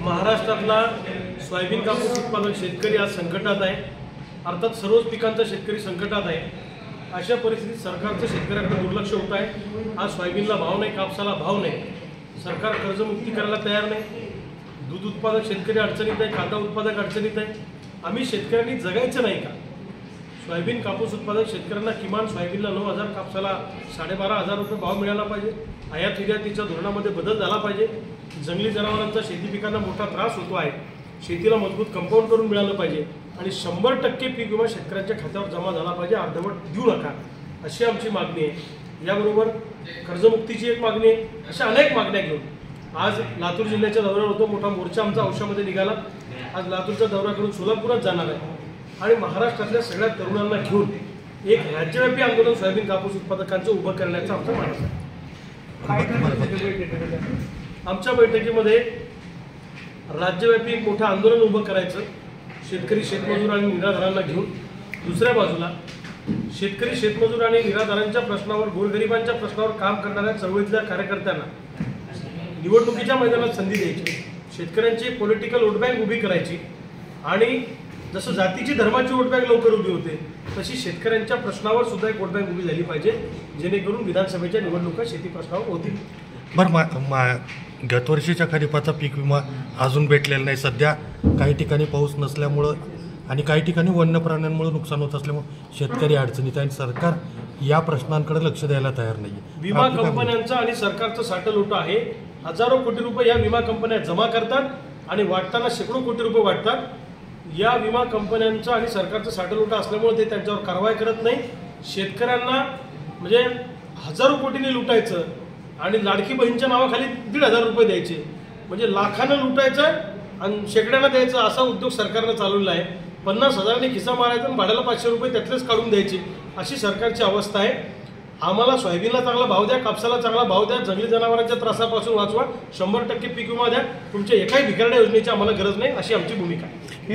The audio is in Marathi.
महाराष्ट्रातला सोयाबीन कापूस उत्पादक शेतकरी आज संकटात आहे। अर्थात सर्वच पिकांचा शेतकरी संकटात आहे। अशा परिस्थितीत सरकारचं शेतकऱ्यांकडे दुर्लक्ष होत आहे। आज सोयाबीनला भाव नाही, कापसाला भाव नाही, सरकार कर्जमुक्ती करायला तयार नाही। दूध उत्पादक शेतकरी अडचणीत आहे, कांदा उत्पादक अडचणीत आहे। आम्ही शेतकऱ्यांनी जगायचं नाही का? सोयाबीन कापूस उत्पादक शेतकऱ्यांना किमान सोयाबीनला 9,000, कापसाला 12,500 रुपये भाव मिळाला पाहिजे। आयात निर्यातीच्या धोरणामध्ये बदल झाला पाहिजे। जंगली जनावरांचा शेती पिकांना मोठा त्रास होतो आहे, शेतीला मजबूत कंपाऊंड करून मिळालं पाहिजे आणि 100% पीक विमा शेतकऱ्यांच्या खात्यावर जमा झाला पाहिजे। अर्धवट देऊ नका अशी आमची मागणी आहे। याबरोबर कर्जमुक्तीची एक मागणी आहे। अशा अनेक मागण्या घेऊन आज लातूर जिल्ह्याच्या दौऱ्यावर होतो। मोठा मोर्चा आमचा औषधामध्ये निघाला। आज लातूरचा दौरा करून सोलापुरात जाणार आहे आणि महाराष्ट्रातल्या सगळ्या तरुणांना घेऊन एक राज्यव्यापी आंदोलन सोयाबीन कापूस उत्पादकांचं उभं करण्याचा आमचा मानस आहे। आमच्या बैठकीमध्ये राज्यव्यापी एक मोठं आंदोलन उभं करायचं, शेतकरी शेतमजूर आणि निराधारांना घेऊन। दुसऱ्या बाजूला शेतकरी शेतमजूर आणि निराधारांच्या प्रश्नावर, गोरगरिबांच्या प्रश्नावर काम करणाऱ्या चळवळीतल्या कार्यकर्त्यांना निवडणुकीच्या मैदानात संधी द्यायची, शेतकऱ्यांची पॉलिटिकल वोट बँक उभी करायची आणि जसं जातीची धर्माची वोट बँक लवकर उभी होते तशी शेतकऱ्यांच्या प्रश्नावर सुद्धा एक वोट बँक उभी झाली पाहिजे, जेणेकरून विधानसभेच्या निवडणुका शेती प्रश्नावर होतील। गत वर्षीच्या खरीपाचा पीक विमा अजून भेटलेला नाही। सध्या काही ठिकाणी पाऊस नसल्यामुळं आणि काही ठिकाणी वन्य प्राण्यांमुळे नुकसान होत असल्यामुळे शेतकरी अडचणीत आहे आणि सरकार या प्रश्नांकडे लक्ष द्यायला तयार नाही। विमा कंपन्यांचा आणि सरकारचं साठलोट आहे। हजारो कोटी रुपये या विमा कंपन्या जमा करतात आणि वाटताना शेकडो कोटी रुपये वाटतात। या विमा कंपन्यांचा आणि सरकारचं साठलोट असल्यामुळे ते त्यांच्यावर कारवाई करत नाही। शेतकऱ्यांना म्हणजे हजारो कोटींनी लुटायचं आणि लाडकी बहीणच्या नावाखाली 1,500 रुपये द्यायचे, म्हणजे लाखानं लुटायचं आणि शेकड्यांना द्यायचं असा उद्योग सरकारनं चालवला आहे। 50,000ने खिसा मारायचा आणि भाड्याला 500 रुपये त्यातलेच काढून द्यायचे, अशी सरकारची अवस्था आहे। आम्हाला सोयाबीनला चांगला भाव द्या, कापसाला चांगला भाव द्या, जंगली जनावरांच्या त्रासापासून वाचवा, 100% पीक विमा द्या। तुमच्या एकाही भिकारड्या योजनेची आम्हाला गरज नाही, अशी आमची भूमिका आहे।